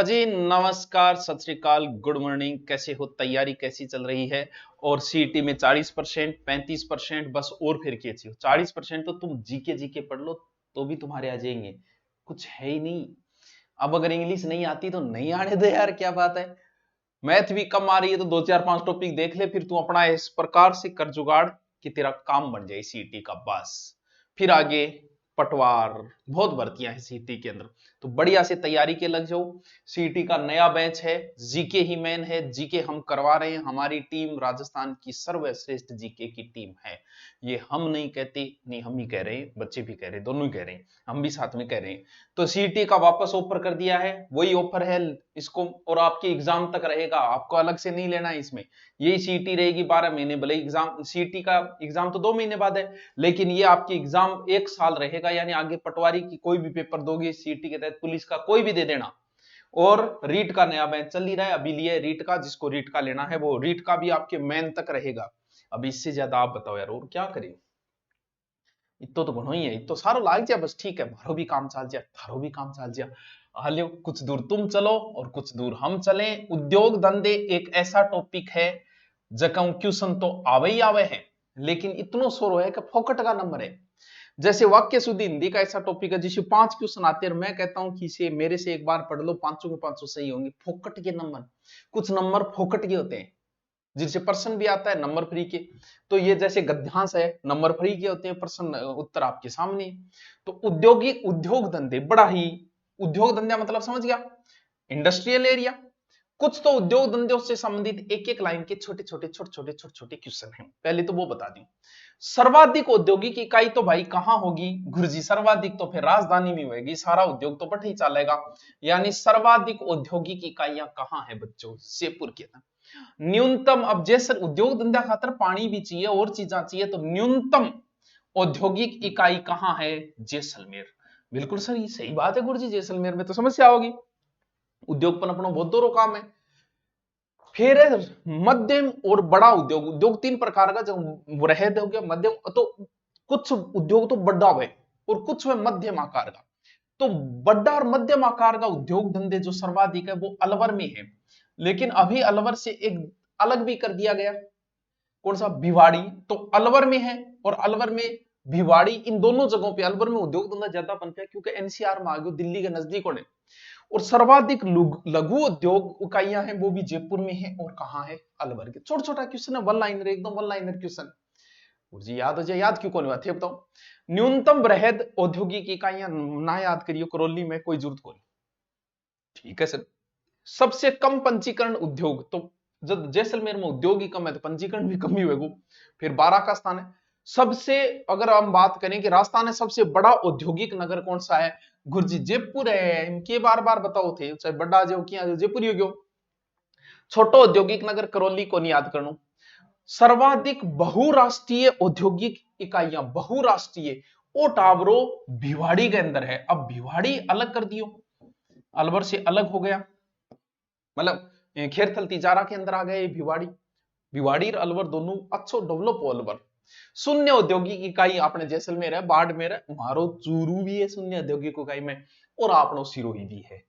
अजय नमस्कार, सत श्री अकाल, गुड मॉर्निंग। कैसे हो? तैयारी कैसी चल रही है? और सीईटी में 40%, 35%, बस और फिर क्या चाहिए? 40% तो तुम जीके जीके पढ़ लो तो भी तुम्हारे आ जाएंगे, कुछ है ही नहीं। अब अगर इंग्लिश नहीं आती तो नहीं आने दे यार, क्या बात है। मैथ भी कम आ रही है तो 2 4 5 टॉपिक देख ले, फिर तू अपना इस प्रकार से कर जुगाड़ कि तेरा काम बन जाए सीईटी का। बस फिर आगे पटवार, बहुत भर्तियां हैं सीईटी के अंदर, तो बढ़िया से तैयारी के लग जाओ। सीईटी का नया बैच है, जीके ही मेन है। जीके हम करवा रहे हैं, हमारी टीम राजस्थान की सर्वश्रेष्ठ जीके की टीम है। ये हम नहीं कहते, नहीं हम ही कह रहे हैं, बच्चे भी कह रहे हैं, दोनों ही कह रहे हैं, हम भी साथ में कह रहे हैं। तो सीईटी का वापस ऑफर कर दिया है, वही ऑफर है इसको, और आपके एग्जाम तक रहेगा, आपको अलग से नहीं लेना है इसमें। यही सीईटी रहेगी 12 महीने, भले एग्जाम सीईटी का एग्जाम तो 2 महीने बाद है, लेकिन ये आपकी एग्जाम 1 साल रहेगा। यानी आगे पटवारी की कोई भी पेपर दोगे सीईटी के तहत, पुलिस का कोई भी दे देना। और रीट का नया बैच चल ही रहा है, अभी लिए रीट का, जिसको रीट का लेना है वो रीट का भी आपके मेन तक रहेगा। अब इससे ज्यादा आप बताओ यार, और क्या करें। इतो तो घणो ही है, इतो सारो लाग जा, बस ठीक है, मारो भी काम चाल जा, थारो भी काम चाल जा। हालियो कुछ दूर तुम चलो और कुछ दूर हम चले। उद्योग धंधे एक ऐसा टॉपिक है जकम क्वेश्चन तो आवे ही आवे है, लेकिन इतनो सोरो है कि फोकट का नंबर है। जैसे वाक्य शुद्धि हिंदी का ऐसा टॉपिक है जिसे 5 क्वेश्चन आते हैं, और मैं कहता हूं कि इसे मेरे से एक बार पढ़ लो, 500 के 500 सही होंगे। फोकट के नंबर, कुछ नंबर फोकट के होते हैं, जिनसे प्रश्न भी आता है नंबर फ्री के। तो ये जैसे गद्यांश है, नंबर फ्री के होते हैं, प्रश्न उत्तर आपके सामने। तो औद्योगिक उद्योग धंधे बड़ा ही, उद्योग धंधा मतलब समझ गया, इंडस्ट्रियल एरिया। कुछ तो उद्योग धंधों से संबंधित एक एक लाइन के छोटे छोटे छोटे छोटे छोटे छोटे क्वेश्चन हैं, पहले तो वो बता दूं। सर्वाधिक औद्योगिक इकाई तो भाई कहां होगी गुरुजी? सर्वाधिक तो फिर राजधानी में होगी, सारा उद्योग तो बट ही चलेगा। यानी सर्वाधिक औद्योगिक इकाइयां कहां है बच्चों? जयपुर के अंदर। न्यूनतम, अब जैसे उद्योग धंधा खातर पानी भी चाहिए और चीजें चाहिए, तो न्यूनतम औद्योगिक इकाई कहां है? जैसलमेर। बिल्कुल सही, सही बात है गुरुजी, जैसलमेर में तो समस्या होगी, उद्योग पनपना बहुत दूर काम है। फिर मध्यम और बड़ा उद्योग, उद्योग 3 प्रकार का, जो वृहद हो गया, मध्यम, तो कुछ उद्योग तो बड़ा है और कुछ है मध्यम आकार का। तो बड़ा और मध्यम आकार का उद्योग धंधे जो सर्वाधिक है वो अलवर में है, लेकिन अभी अलवर से एक अलग भी कर दिया गया। कौन सा? भिवाड़ी। तो अलवर में है और अलवर में भिवाड़ी, इन दोनों जगहों पे अलवर में उद्योग धंधा ज्यादा बनता है क्योंकि एनसीआर में आ गए, दिल्ली के नजदीक होने। और सर्वाधिक लघु उद्योग इकाइयां हैं वो भी जयपुर में है, और कहां है? अलवर के। छोटा छोटा क्वेश्चन है, वन लाइनर, एकदम वन लाइनर क्वेश्चन। जी याद हो जाए, याद क्यों कौन बात है बताओ। न्यूनतम वृहद औद्योगिक इकाइयां ना याद करियो, करौली में कोई जरूरत को नहीं, ठीक है सर। सबसे कम पंजीकरण उद्योग, तो जब जैसलमेर में उद्योग ही कम है तो पंजीकरण भी कम ही होगा। फिर 12 का स्थान है। सबसे, अगर हम बात करें कि राजस्थान में सबसे बड़ा औद्योगिक नगर कौन सा है गुरुजी? जयपुर है। इनके बार बार बताओ थे, चाहे बड़ा जो किया जयपुर ही हो गयो। छोटो औद्योगिक नगर करौली को नहीं याद करना। सर्वाधिक बहुराष्ट्रीय औद्योगिक इकाइयां, बहुराष्ट्रीय, ओ टावरो भिवाड़ी के अंदर है। अब भिवाड़ी अलग कर दियो, अलवर से अलग हो गया, मतलब खेरथल तिजारा के अंदर आ गए भिवाड़ी। भिवाड़ी और अलवर दोनों अच्छो डेवलप हो अलवर। शून्य औद्योगिक इकाई अपने जैसलमेर है, बाड़मेर है, मारो चूरू भी है शून्य औद्योगिक इकाई में, और आपनो सिरोही भी है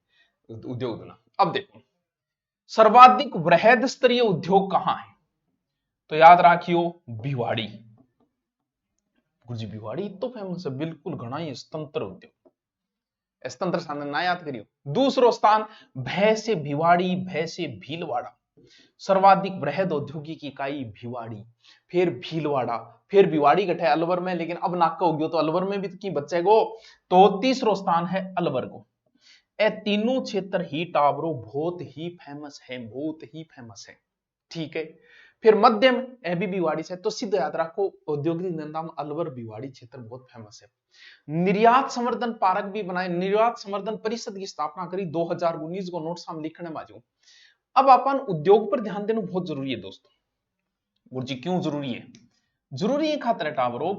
उद्योग धंधा। अब देखो सर्वाधिक वृहद स्तरीय उद्योग कहां है, तो याद रखियो भिवाड़ी। गुरुजी भिवाड़ी तो फेमस है, बिल्कुल घना ही स्वतंत्र उद्योग, स्वतंत्र स्थान ना याद करियो। दूसरो स्थान भय से भिवाड़ी, भय से भीलवाड़ा। सर्वाधिक वृहद औद्योगिक इकाई भिवाड़ी, फिर भीलवाड़ा, फिर भिवाड़ी गठे अलवर में, लेकिन अब नाका हो गयो तो अलवर में भी तो की बच्चे गो। तो तीसरो स्थान है अलवर को। ए तीनों क्षेत्र ही टावरो बहुत ही फेमस है, बहुत ही फेमस है, ठीक है। फिर मध्यम ए भी भिवाड़ी से, तो सिद्ध याद रखो औद्योगिक धंधा में अलवर भिवाड़ी क्षेत्र बहुत फेमस है। निर्यात संवर्धन पार्क भी बनाए, निर्यात संवर्धन परिषद की स्थापना करी 2019 को, नोट सामने लिखने बाजू। अब अपन उद्योग पर ध्यान देना बहुत जरूरी है दोस्तों। गुरुजी क्यों जरूरी है? जरूरी है खातिर टावरों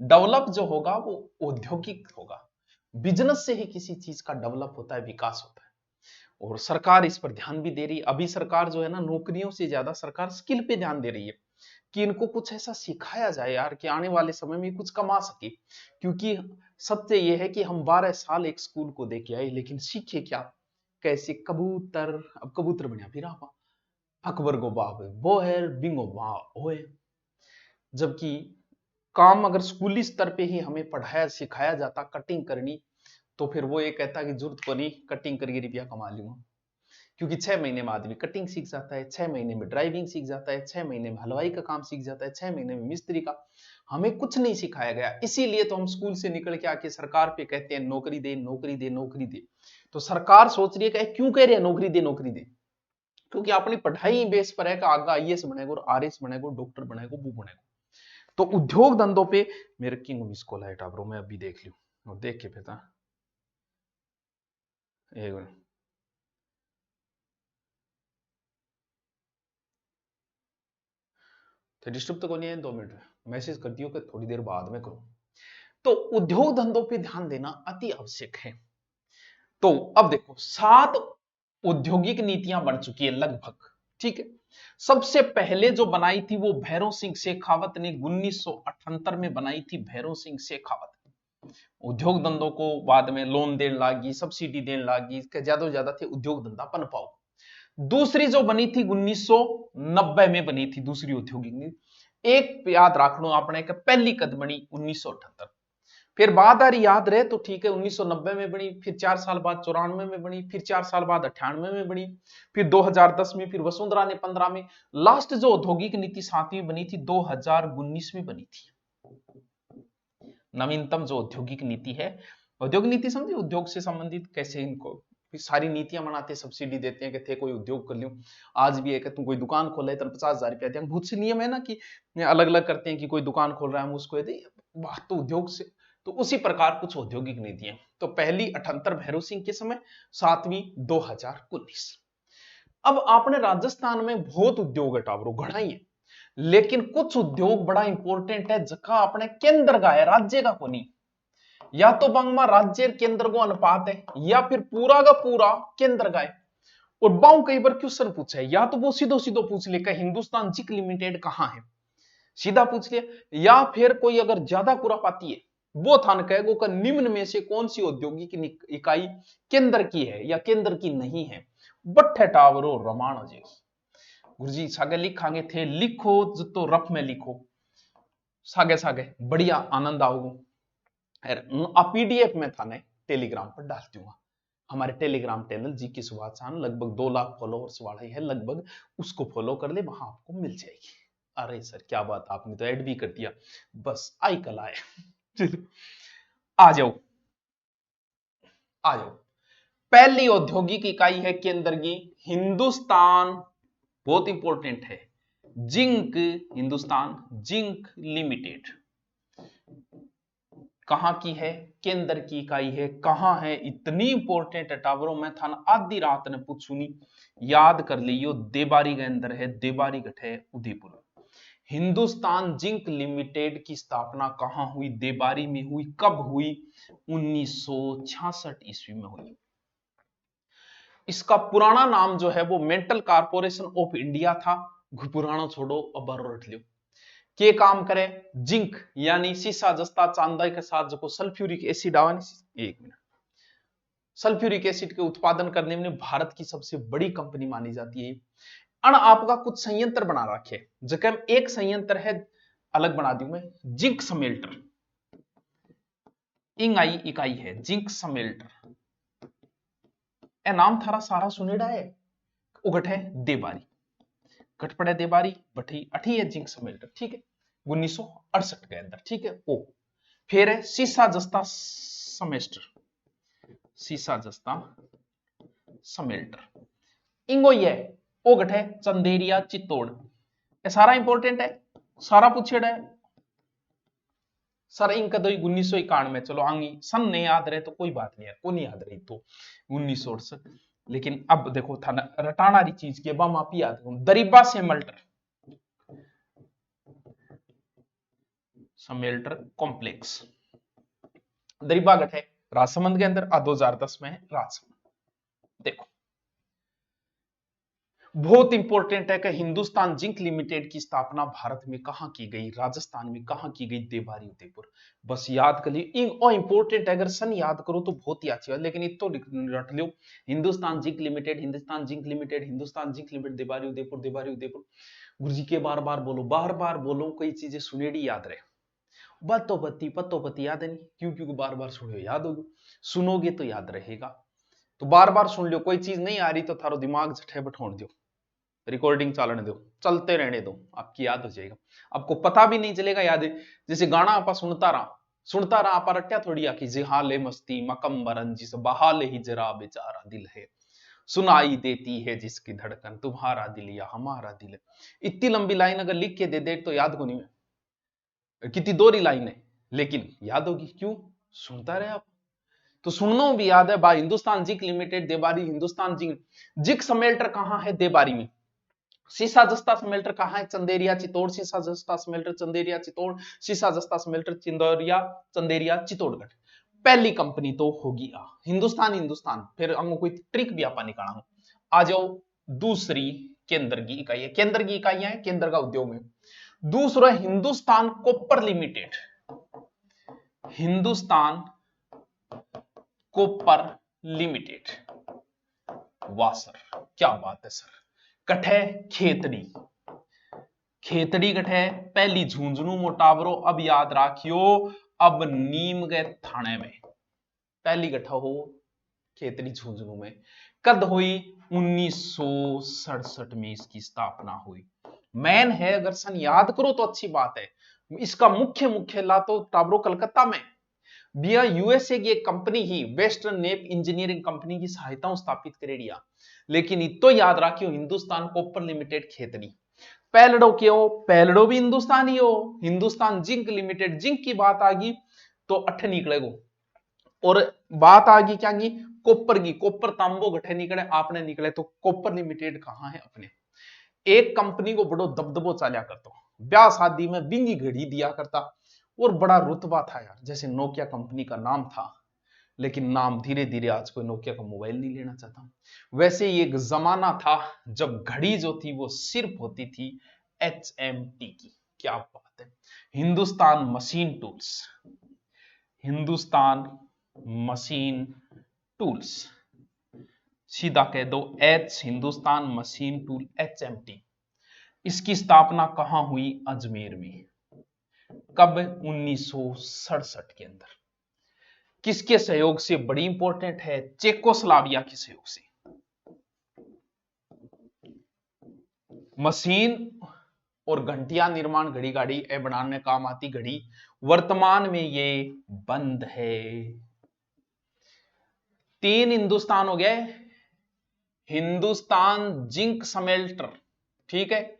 डेवलप जो होगा वो औद्योगिक होगा। बिजनेस से ही किसी चीज का डेवलप होता है, विकास होता है, और सरकार इस पर ध्यान भी दे रही है। अभी सरकार जो है ना, नौकरियों से ज्यादा सरकार स्किल पे ध्यान दे रही है कि इनको कुछ ऐसा सिखाया जाए यार कि आने वाले समय में कुछ कमा सके। क्योंकि सत्य यह है कि हम 12 साल एक स्कूल को देके आए, लेकिन सीखे क्या? कैसे कबूतर, अब कबूतर बढ़िया फिर आप अकबर गो बाप वो है बिंगो होए। जबकि काम अगर स्कूली स्तर पे ही हमें पढ़ाया सिखाया जाता कटिंग करनी, तो फिर वो ये कहता कि जरूरत को नहीं, कटिंग करके रुपया कमा लूंगा। क्योंकि 6 महीने में आदमी कटिंग सीख जाता है, 6 महीने में ड्राइविंग सीख जाता है, 6 महीने में हलवाई का काम सीख जाता है, 6 महीने में मिस्त्री का। हमें कुछ नहीं सिखाया गया, इसीलिए तो हम स्कूल से निकल के आके सरकार पे कहते हैं नौकरी दे नौकरी दे नौकरी दे। तो सरकार सोच रही है कि क्यों कह रहे हैं नौकरी दे नौकरी दे, क्योंकि अपनी पढ़ाई बेस पर है कि आगे आईएएस बनेगा और आरएस बनेगा, डॉक्टर बनेगा, वो बनेगा। तो उद्योग धंधों पे मेरे किंग मिस कॉल है टाबरो, मैं अभी देख लूं और देख के फिर एक मिनट तो डिस्टर्ब तो नहीं है, 2 मिनट मैसेज कर दियो कि थोड़ी देर बाद में करो। तो उद्योग धंधों पे ध्यान देना अति आवश्यक है। तो अब देखो 7 औद्योगिक नीतियां बन चुकी है लगभग, ठीक है। सबसे पहले जो बनाई थी वो भैरव सिंह शेखावत ने 1978 में बनाई थी, भैरव सिंह शेखावत। उद्योग धंधों को बाद में लोन देने लागी, सब्सिडी देने लागी, ज्यादा से ज्यादा थे उद्योग धंधा पन पाओ। दूसरी जो बनी थी 1990 में बनी थी दूसरी औद्योगिक नीति। एक याद रख लो आपने कि पहली कद बनी 1978, फिर बाद आ रही याद रहे तो ठीक है 1990 में बनी, फिर 4 साल बाद 94 में बनी, फिर 4 साल बाद 98 में बनी, फिर 2010 में, फिर वसुंधरा ने 15 में, लास्ट जो औद्योगिक नीति 7वीं बनी थी 2019 में बनी थी। नवीनतम जो औद्योगिक नीति है, औद्योगिक नीति समझे उद्योग से संबंधित कैसे इनको सारी नीतियां बनाते, सब्सिडी देते हैं कि थे कोई उद्योग कर लियो। आज भी है कि तुम कोई दुकान खोल रहे तो 50,000 रुपया देंगे, बहुत से नियम है ना कि अलग अलग करते हैं कि कोई दुकान खोल रहा है हम उसको दे, बात तो उद्योग से। तो उसी प्रकार कुछ औद्योगिक नीतियां, तो पहली 78 भैरव सिंह के समय, 7वीं 2019। अब आपने राजस्थान में बहुत उद्योग है टावरो घना ही है, लेकिन कुछ उद्योग बड़ा इंपॉर्टेंट है जगह अपने केंद्र का है, राज्य का को नहीं। या तो बंगमा राज्य केंद्र को अनुपात है, या फिर पूरा का पूरा केंद्र का है। और बाऊ कई बार क्वेश्चन पूछा है, या तो वो सीधो सीधो पूछ ले हिंदुस्तान जिंक लिमिटेड कहां है, सीधा पूछ लिया। या फिर कोई अगर ज्यादा कुरापाती है वो थान कहेगो का निम्न में से कौन सी औद्योगिक इकाई केंद्र की है या केंद्र की नहीं है। बट्ठे टावरो रमाण जी गुरुजी सागे लिखांगे थे, लिखो तो रफ में लिखो, सागे सागे बढ़िया आनंद आओगे। पीडीएफ में थाने टेलीग्राम पर डाल दूंगा। हमारे टेलीग्राम चैनल जी की सुभाष चान लगभग 2 लाख फॉलोअर्स वाला ही है लगभग, उसको फॉलो कर ले, वहां आपको मिल जाएगी। अरे सर क्या बात, आपने तो ऐड भी कर दिया, बस आई कल आए। आ जाओ आ जाओ। पहली औद्योगिक इकाई है केंद्र की हिंदुस्तान, बहुत इंपॉर्टेंट है, जिंक, हिंदुस्तान जिंक लिमिटेड। कहां की है, केंद्र की इकाई है, कहां है, इतनी इंपॉर्टेंट है टावरों में था ना, आधी रात ने पूछूनी, याद कर लियो, देबारी के अंदर है, देबारी गठ है उदयपुर। हिंदुस्तान जिंक लिमिटेड की स्थापना कहां हुई, देबारी में हुई, कब हुई, 1966 ईस्वी में हुई। इसका पुराना नाम जो है वो मेटल कॉर्पोरेशन ऑफ इंडिया था, पुराना छोड़ो अब रट लियो। के काम करे, जिंक यानी सीसा जस्ता चांदा के साथ जो सल्फ्यूरिक एसिड आवा, एक मिनट, सल्फ्यूरिक एसिड के उत्पादन करने में भारत की सबसे बड़ी कंपनी मानी जाती है। अण आपका कुछ संयंत्र बना रखे, जगह एक संयंत्र है अलग बना दी मैं, जिंक समेल्टर, इंगाई इकाई है जिंक समेल्टर, ए नाम थारा सारा सुनेड़ा है, उगट है देबारी, गट पड़े देबारी बठी अठी है जिंक समेल्टर, ठीक है 1968 के अंदर, ठीक है। ओ फिर है सीसा जस्ता समेस्टर, सीसा जस्ता समेल्टर, इंगो ये ओ गठ है चंदेरिया चित्तौड़, ये सारा इंपॉर्टेंट है, सारा पूछेड़ा है। सर इनका तो 1991 चलो आंगी सन नहीं याद रहे तो कोई बात नहीं है, को नहीं याद रही तो 1968, लेकिन अब देखो था ना रटाना रही चीज के बम आप याद करो, दरीबा सेमल्टर, समेल्टर कॉम्प्लेक्स, दरीबा गठ है राजसमंद के अंदर, 2010 में है राजसमंद। देखो बहुत इंपॉर्टेंट है कि हिंदुस्तान जिंक लिमिटेड की स्थापना भारत में कहां की गई, राजस्थान में कहां की गई, देवारी उदयपुर। बस याद कर लियो, और इंपॉर्टेंट है, अगर सन याद करो तो बहुत ही अच्छी बात, लेकिन इतो रट लियो, Hindustan zinc limited, Hindustan zinc limited, Hindustan zinc limited, Debari Udaipur, Devari Udaipur. गुरुजी के बार बार बोलो, कई चीजें सुनेड़ी याद रहे। बतोबती पतोबती याद नहीं, क्यों, क्योंकि बार बार सुनो याद होगी, सुनोगे तो याद रहेगा। तो बार बार सुन लो, कोई चीज नहीं आ रही तो थारो दिमाग झटे बैठोड़ दो, रिकॉर्डिंग चलने दो, चलते रहने दो, आपकी याद हो जाएगा, आपको पता भी नहीं चलेगा याद है। जैसे गाना आपा सुनता रहा आपा रट्या थोड़ी आखी जी हाले मस्ती मकम बरंजिस बहाले ही जरा बेचारा दिल है, सुनाई देती है जिसकी धड़कन तुम्हारा दिल या हमारा दिल है। इतनी लंबी लाइन अगर लिख के दे दे तो याद को नहीं है, कितनी दोहरी लाइन है, लेकिन याद होगी, क्यों, सुनता रहे आप। तो सुनना भी याद है भाई, Hindustan zinc limited Debari, Hindustan zinc, zinc smelter कहां है, देबारी में। सीसा जस्ता स्मेल्टर कहां है, चंदेरिया चित्तौड़, सीसा जस्ता स्मेल्टर चंदेरिया चित्तौड़, सीसा जस्ता स्मेल्टर चिंदौरिया चंदेरिया चित्तौड़गढ़। पहली कंपनी तो होगी हिंदुस्तान, हिंदुस्तान, फिर अंगों कोई ट्रिक भी आपा निकाला। आ जाओ दूसरी, केंद्र की इकाई है, केंद्र की इकाइयां है, केंद्र का उद्योग में। दूसरा Hindustan copper limited, Hindustan copper limited, वाह सर, क्या बात है सर। कठे खेतड़ी, खेतड़ी कठे पहली झुंझुनू मोटावरो, अब याद राखियो, अब नीम गए थाने में पहली गठा हो खेतड़ी झुंझुनू में। कद हुई 1967 में इसकी स्थापना हुई। मैन है, अगर सन याद करो तो अच्छी बात है। इसका मुख्य ला तो टाबरो कलकत्ता में, बिया यूएसए की एक कंपनी ही वेस्टर्न नेप इंजीनियरिंग कंपनी की सहायता स्थापित करेडिया। लेकिन इतो याद रखियो, हिंदुस्तान कॉपर लिमिटेड खेतड़ी। पैलडो क्यों, पैलडो भी हिंदुस्तान ही हो, हिंदुस्तान जिंक लिमिटेड, जिंक की बात आ गई तो अठ निकलेगो, और बात आ गई क्या की, कॉपर की, कॉपर तांबो गठे निकले, आपने निकले तो कॉपर लिमिटेड कहां है अपने। एक कंपनी को बड़ो दबदबो चालिया करता, ब्याह शादी में बिंगी घड़ी दिया करता, और बड़ा रुतबा था यार, जैसे नोकिया कंपनी का नाम था, लेकिन नाम धीरे धीरे आज कोई नोकिया का मोबाइल नहीं लेना चाहता। वैसे ही एक जमाना था जब घड़ी जो थी वो सिर्फ होती थी HMT की, क्या बात है। Hindustan machine tools, Hindustan machine tools, सीधा कह दो H, Hindustan machine tool HMT। इसकी स्थापना कहां हुई, अजमेर में। कब, 1967 के अंदर। किसके सहयोग से, बड़ी इंपॉर्टेंट है, चेकोस्लाविया के सहयोग से। मशीन और घंटिया निर्माण, घड़ी गाड़ी ए बनाने काम आती घड़ी, वर्तमान में ये बंद है। 3 हिंदुस्तान हो गए, हिंदुस्तान जिंक समेल्टर, ठीक है,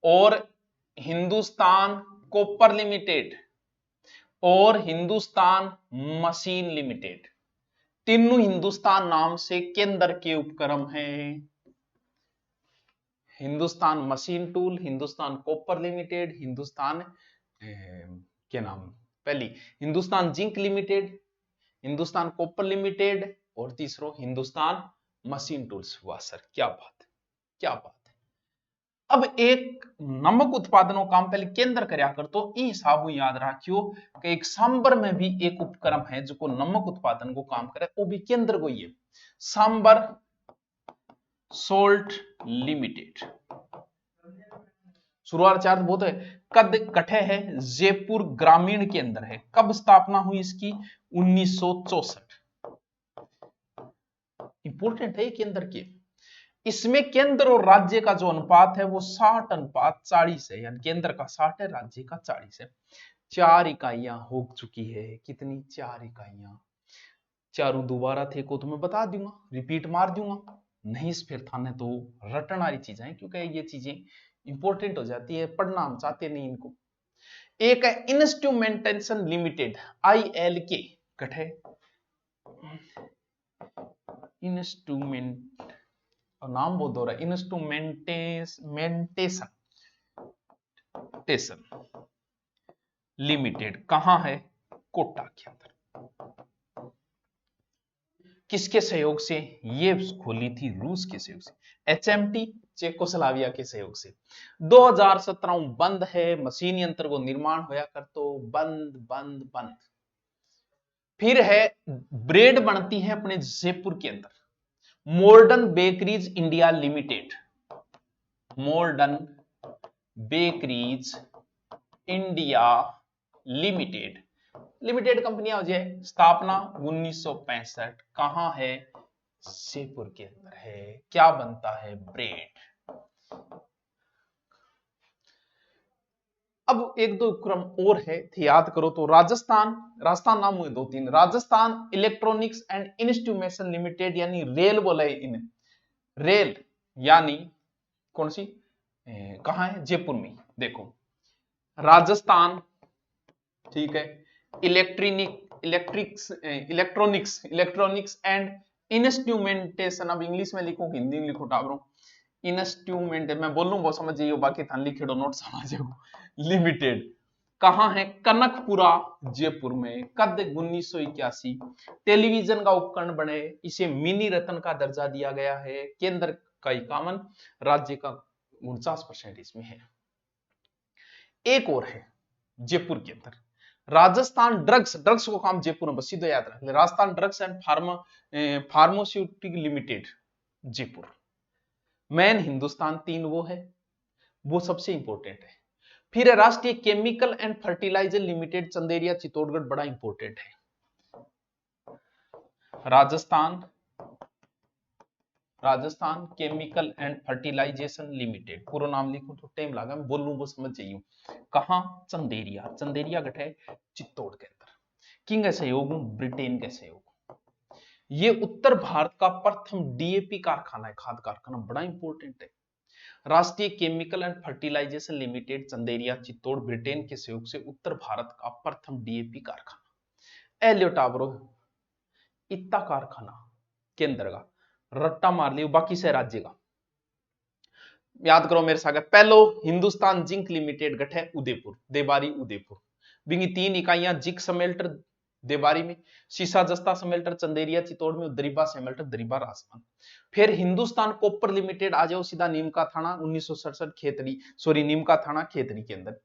और हिंदुस्तान कॉपर लिमिटेड, और हिंदुस्तान मशीन लिमिटेड। तीनों हिंदुस्तान नाम से केंद्र के उपक्रम हैं। Hindustan machine tool, Hindustan copper limited, Hindustan क्या नाम, पहली Hindustan zinc limited, Hindustan copper limited, और तीसरो हिंदुस्तान मशीन टूल्स। वाह सर, क्या बात है, क्या बात है। अब एक नमक उत्पादनों काम पहले केंद्र करया कर, तो ई हिसाब याद रखियो कि एक सांबर में भी एक उपक्रम है जो को नमक उत्पादन को काम करे, वो भी केंद्र को ही है, सांबर सोल्ट लिमिटेड। शुरुआत चार्ज बहुत है, कद कठे है, जयपुर ग्रामीण के अंदर है। कब स्थापना हुई इसकी, 1964। इंपॉर्टेंट है केंद्र के। इसमें केंद्र और राज्य का जो अनुपात है वो 60:40 है, यानी केंद्र का 60 है, राज्य का 40 है। 4 इकाइयां हो चुकी है, कितनी, 4 इकाइयां। चारों दोबारा थे को तो मैं बता दूंगा, रिपीट मार दूंगा, नहीं फिर थाने तो रटन वाली चीजें हैं, क्योंकि ये चीजें इंपॉर्टेंट हो जाती है, पढ़ना हम चाहते नहीं इनको। एक है इंस्ट्रूमेंटेशन लिमिटेड, ILK, कठे इंस्ट्रूमेंट, और नाम बहुत हो रहा है, इंस्ट्रूमेंटेशन लिमिटेड, कहां है, कोटा के अंदर। किसके सहयोग से? ये खोली थी रूस के सहयोग से। एचएमटी चेकोस्लोवाकिया के सहयोग से। 2017 बंद है, मशीन यंत्र को निर्माण होया कर तो बंद बंद बंद। फिर है ब्रेड बनती है अपने जयपुर के अंदर, modern bakeries India limited, modern bakeries India limited, limited कंपनियां हो जाए, स्थापना 1965, कहां है? जयपुर के अंदर है। क्या बनता है? ब्रेड। अब एक दो क्रम और है, याद करो तो राजस्थान नाम हुए 2-3, Rajasthan electronics and instrumentation limited, यानी रेल बोला है इन्हें, रेल यानी कौन सी, कहां है? जयपुर में। देखो राजस्थान, ठीक है, इलेक्ट्रॉनिक्स एंड इंस्ट्रूमेंटेशन, अब इंग्लिश में लिखो कि हिंदी में लिखो टाबरो, इंस्ट्रूमेंट मैं बोलूं वो समझ जाइयो, बाकी थान लिखेड़ो नोट समझो, लिमिटेड, कहां है? कनकपुरा जयपुर में। कद 1981। टेलीविजन का उपकरण बने, इसे मिनी रत्न का दर्जा दिया गया है। केंद्र का 51, राज्य का 49% इसमें है। एक और है जयपुर के अंदर, राजस्थान ड्रग्स को काम जयपुर में, बस सीधे याद रख ले, Rajasthan drugs and pharmaceutical limited Jaipur. Man Hindustan 3 वो है, वो सबसे इंपॉर्टेंट है। फिर है Rashtriya chemical and fertilizer limited Chanderiya Chittorgarh, बड़ा इंपॉर्टेंट है। Rajasthan chemical and fertilization limited, पूरा नाम लिखूं तो टाइम लगा, मैं बोलूं वो समझ जाइए। कहां? चंदेरिया गठ है चित्तौड़ के अंदर। किंग का सहयोग, ब्रिटेन के सहयोग। ये उत्तर भारत का प्रथम डीएपी कारखाना है, खाद कारखाना, बड़ा इंपॉर्टेंट है। Rashtriya chemical and fertilization limited Chanderiya Chittor, Britain के सहयोग से उत्तर भारत का प्रथम डीएपी कारखाना। एलियो टाबरो इतना कारखाना केंद्र का, रट्टा मार लियो, बाकी से राज्य का याद करो मेरे साथ। पहलो हिंदुस्तान जिंक लिमिटेड गठ है उदयपुर, देबारी उदयपुर, बिंगी 3 इकाइयां, जिंक समेल्टर देबारी में, सीसा जस्ता समेल्टर चंदेरिया चित्तौड़ में, दरिबा समेल्टर दरिबा राजस्थान। फिर हिंदुस्तान कॉपर लिमिटेड आ जाओ सीधा नीम का थाना 1967 खेतरी, सॉरी नीम का थाना खेतरी के अंदर।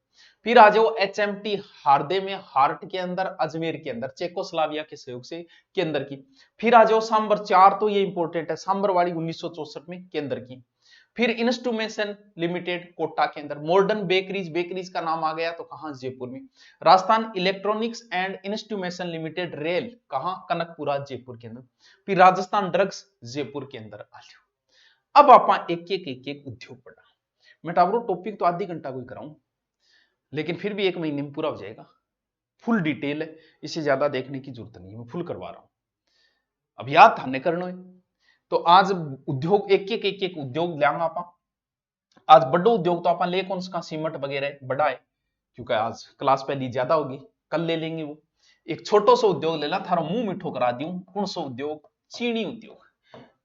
फिर आ जाओ एचएमटी हार्दे में, हार्ट के अंदर, अजमेर के अंदर, चेकोस्लोवाकिया के सहयोग से केंद्र की। फिर आ जाओ सांबर 4, तो ये इंपॉर्टेंट है, सांबर वाली 1964 में केंद्र की। फिर इंस्ट्रूमेंटेशन लिमिटेड कोटा के अंदर। मॉडर्न बेकरीज का नाम आ गया तो कहां? जयपुर में। Rajasthan electronics and instrumentation limited rail, कहां? कनकपुरा जयपुर के अंदर। फिर राजस्थान ड्रग्स जयपुर के अंदर आ लियो। अब आप एक एक उद्योग पढ़ा, मैं टावरो टॉपिक तो आधी घंटा कोई कराऊं, लेकिन फिर भी 1 महीने में पूरा हो जाएगा, फुल डिटेल है, इसे ज्यादा देखने की जरूरत नहीं है, मैं फुल करवा रहा हूं। अब याद थाने करना है तो आज उद्योग एक उद्योग लेंगे आप। आज बड़ो उद्योग तो आप ले कौन सा? सीमेंट वगैरह बड़ा है, क्योंकि आज क्लास पहली ज्यादा होगी, कल ले लेंगे वो। एक छोटो सा उद्योग ले ला, थारा मुंह मिठो करा दूं। कौन सा उद्योग? चीनी उद्योग।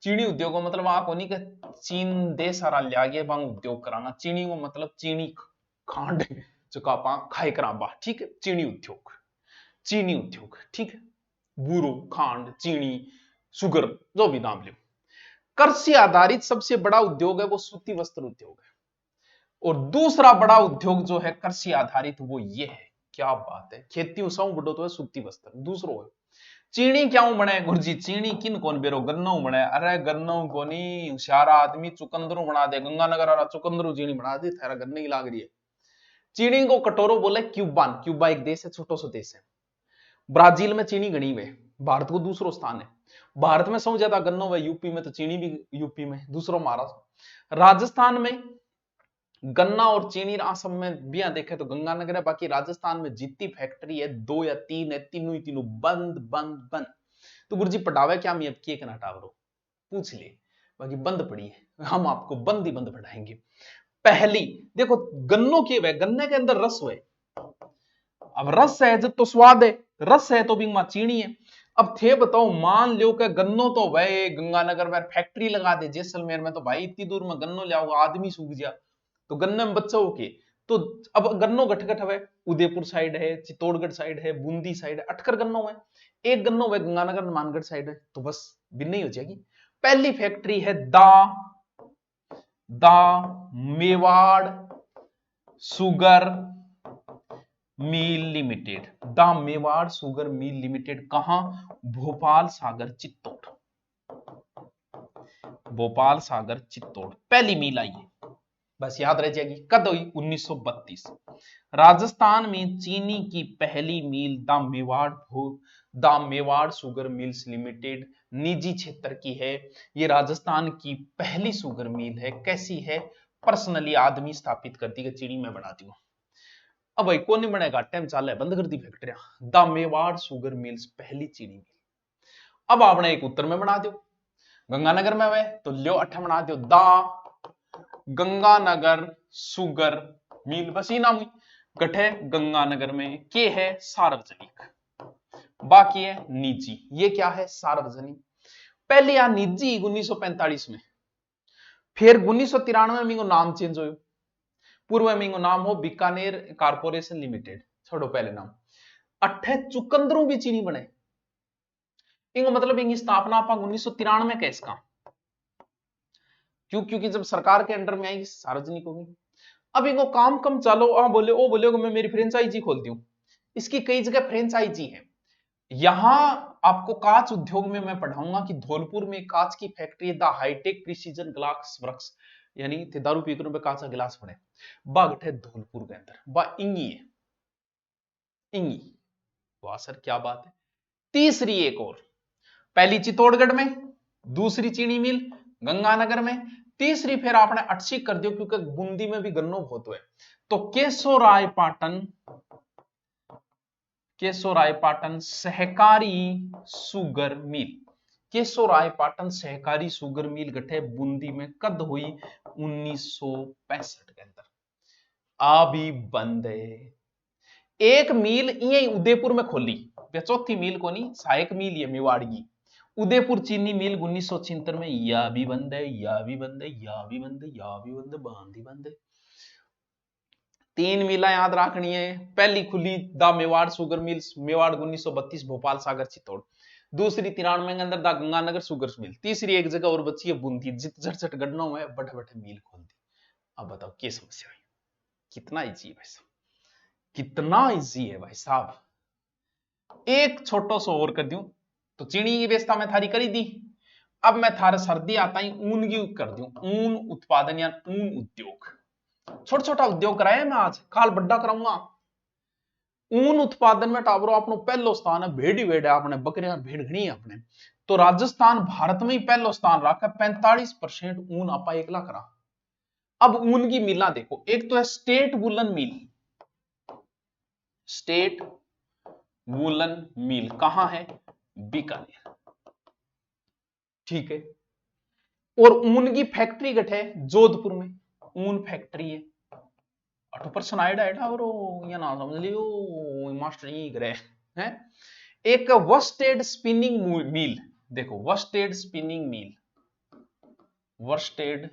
चीनी उद्योग का मतलब आप नहीं कि चीन देश सारा लिया गया बांग उद्योग कराना, चीनी को मतलब चीनी खांड जो आप खाए करा बा, ठीक है, चीनी उद्योग, चीनी उद्योग, ठीक है, बूरो खांड चीनी शुगर जो भी नाम ले। कृषि आधारित सबसे बड़ा उद्योग है वो सूती वस्त्र उद्योग है, और दूसरा बड़ा उद्योग जो है कृषि आधारित वो ये है, क्या बात है, खेती उसाऊ बड़ो तो है सूती वस्त्र। दूसरो है चीनी, क्या बने गुरुजी? चीनी किन कौन बेरो? गन्नो बने। अरे गन्नो कोनी, होशियारा आदमी चुकंदरू बना दे, गंगानगर आ चुकंदरू चीनी बना दे, तेरा गन्ने की लाग रही है। चीनी को कटोरो बोले क्यूबान, क्यूबा एक देश है, छोटो सा देश है। ब्राजील में चीनी गणी हुए, भारत को दूसरो स्थान है। भारत में सबसे ज्यादा गन्नो है यूपी में, तो चीनी भी यूपी में, दूसरो महाराष्ट्र। राजस्थान में गन्ना और चीनी असम में भी देखे तो गंगानगर है, बाकी राजस्थान में जितनी फैक्ट्री है 2 या 3 है, तीनों ही तीनों बंद बंद बंद। तो गुरुजी पढ़ावे क्या? मैं अब के ना टावरो पूछ ले, बाकी बंद पड़ी है, हम आपको बंद ही बंद पढ़ाएंगे। पहली देखो, गन्नों के वे, गन्ने के अंदर रस हुए, अब रस है जब तो स्वाद है, रस है तो भी मां चीनी है। अब थे बताओ, मान लो कि गन्नो तो भाई गंगानगर में फैक्ट्री लगा दे, जैसलमेर में तो भाई इतनी दूर में गन्नो ले आओ, आदमी सूख जा, तो गन्ने में बच्चा हो के तो अब गन्नो गठगठ है, उदयपुर साइड है, चित्तौड़गढ़ साइड है, बूंदी साइड है, 8 गन्नो है, एक गन्नो है गंगानगर मानगढ़ साइड है, तो बस भिन्न ही हो जाएगी। पहली फैक्ट्री है दा Mewar sugar mill limited, the Mewar sugar mill limited, कहां? भोपाल सागर चित्तौड़, भोपाल सागर चित्तौड़ पहली मिल आई है, बस याद रह जाएगी। कब हुई? 1932। राजस्थान में चीनी की पहली mill the Mewar sugar mills limited निजी क्षेत्र की है। ये राजस्थान की पहली सुगर मिल है। कैसी है? पर्सनली आदमी स्थापित करती है, चीनी मैं बनाती हूं। अब भाई कौन नहीं बनेगा, टाइम चाल है, बंद कर दी फैक्ट्रियां। द मेवाड़ सुगर मिल्स पहली चीनी मिल। अब आपने एक उत्तर में बना दो, गंगानगर में है तो लियो 8 बना दो, द गंगानगर सुगर मिल, बस ये नाम हुई। गठे गंगानगर में, के है सार्वजनिक, बाकी है निजी। ये क्या है? सार्वजनिक। पहले यहां निजी 1945 में, फिर 1993 में नाम चेंज हो, पूर्व में नाम हो बीकानेर कारपोरेशन लिमिटेड, छोड़ो पहले नाम। 8 चुकंदरों भी चीनी बने, इनको मतलब इनकी स्थापना आप 1993 में कैसे का, क्योंकि जब सरकार के अंडर में आई सार्वजनिक होगी। अब इनको काम कम चालो, बोले ओ बोले मैं मेरी फ्रेंचाइजी खोलती हूं। इसकी कई जगह फ्रेंचाइजी है। यहां आपको कांच उद्योग में मैं पढ़ाऊंगा कि धौलपुर में कांच की factory the hitech precision glass works, यानी थे दारू पीकर पे कांच का गिलास बने, बागठ है धौलपुर के अंदर, बा इंगी है, इंगी। वाह सर क्या बात है। तीसरी एक और, पहली चित्तौड़गढ़ में, दूसरी चीनी मिल गंगानगर में, तीसरी फिर आपने 80 कर दियो क्योंकि बूंदी में भी गन्नो बहुत हुए, तो केशोरायपाटन सहकारी सुगर मिल, केशोरायपाटन सहकारी सुगर मिल गठे बूंदी में कद हुई? 1965 के अंदर। अभी बंद है। एक मिल यही उदयपुर में खोली, चौथी मिल को नहीं, सहायक मिल ये मेवाड़ की उदयपुर चीनी मिल 1976 में, या भी बंद है, या भी बंद है, या भी बंद है, या भी बंद है, बंद ही बंद है। 3 मिला याद रखनी है। पहली खुली the Mewar sugar mills Mewar 1932 Bhopal Sagar Chittor, दूसरी 93 के अंदर द गंगानगर सुगर मिल, तीसरी एक जगह और बची है बूंदी, जित झटझट गन्नों में बड़े बड़े मिल खोल दी। अब बताओ क्या समस्या है? कितना इजी है भाई साहब, कितना इजी है भाई साहब। एक छोटो सो और कर दूं तो चीनी की व्यवस्था मैं थारी करी दी। अब मैं थारे सर्दी आता ही ऊन की कर दूं, ऊन उत्पादन या ऊन उद्योग, छोटा छोटा उद्योग कराया मैं आज, काल बड्डा कराऊंगा। ऊन उत्पादन में टावरो अपनो पहलो स्थान है, भेड़ ही भेड़ है आपने, बकरियां भेड़ घनी है अपने, तो राजस्थान भारत में ही पहलो स्थान रखा, 45% ऊन आपा एकला करा। अब ऊन की मिला देखो, एक तो है स्टेट वुलन मिल, स्टेट वुलन मिल कहां है? बीकानेर, ठीक है। और ऊन की फैक्ट्री गठ है जोधपुर में, ऊन फैक्ट्री है। 8% आइडा है और ये ना समझ लियो मास्टर ही करे हैं। एक वर्स्टेड स्पिनिंग मिल, देखो worsted spinning mill, worsted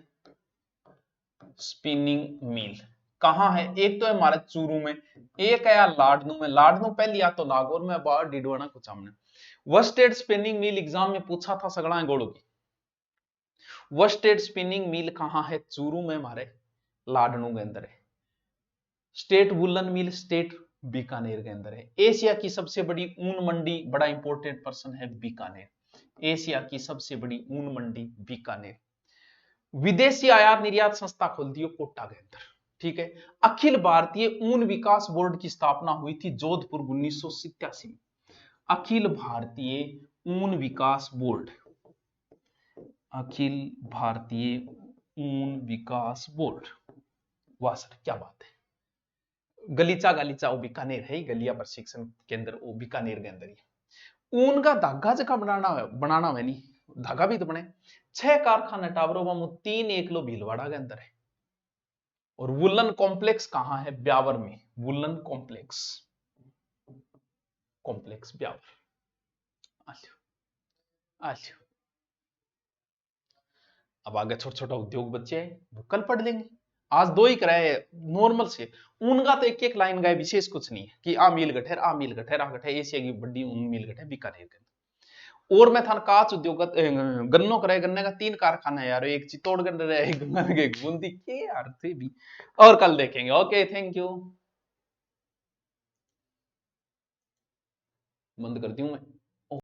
spinning mill कहां है? एक तो है हमारे चूरू में, एक है यार लाडनू में, लाडनू पहली या तो नागौर में, बाहर डिडवाना कुछ हमने। वर्स्टेड स्पिनिंग मिल एग्जाम में पूछा था सगड़ा गोड़ो की। वर्स्टेड स्पिनिंग मिल कहां है? चूरू में हमारे, लाडनू के अंदर है। स्टेट वुलन मिल स्टेट बीकानेर के अंदर है। एशिया की सबसे बड़ी ऊन मंडी, बड़ा इंपॉर्टेंट पर्सन है बीकानेर, एशिया की सबसे बड़ी ऊन मंडी बीकानेर। विदेशी आयात निर्यात संस्था खोल दी कोटा के अंदर, ठीक है। अखिल भारतीय ऊन विकास बोर्ड की स्थापना हुई थी जोधपुर 1987 में। अखिल भारतीय ऊन विकास बोर्ड, अखिल भारतीय ऊन विकास बोर्ड, वाह सर क्या बात है। गलीचा गलीचा वो बीकानेर है, गलिया प्रशिक्षण केंद्र वो बीकानेर के अंदर ही। ऊन का धागा जगह बनाना है नहीं, धागा भी तो बने। 6 कारखाने टावरों में, 3 एकलो भीलवाड़ा के अंदर है। और वुलन कॉम्प्लेक्स कहां है? ब्यावर में, वुलन कॉम्प्लेक्स, कॉम्प्लेक्स ब्यावर। आलियो अब आगे छोटा छोटा उद्योग बच्चे हैं वो कल पढ़ लेंगे। आज दो ही कराए नॉर्मल से, उनका तो एक एक लाइन गए, विशेष कुछ नहीं है कि आ मील गठेर आ मील गठेर आ गठे एशिया की बड़ी ऊन मील गठे बीकानेर के। और मैं था काच उद्योग गन्नो करे, गन्ने का 3 कारखाना है यार, एक चित्तौड़गढ़ रहे, एक गंगा एक बूंदी के यार थे भी। और कल देखेंगे। ओके थैंक यू, बंद करती हूँ मैं।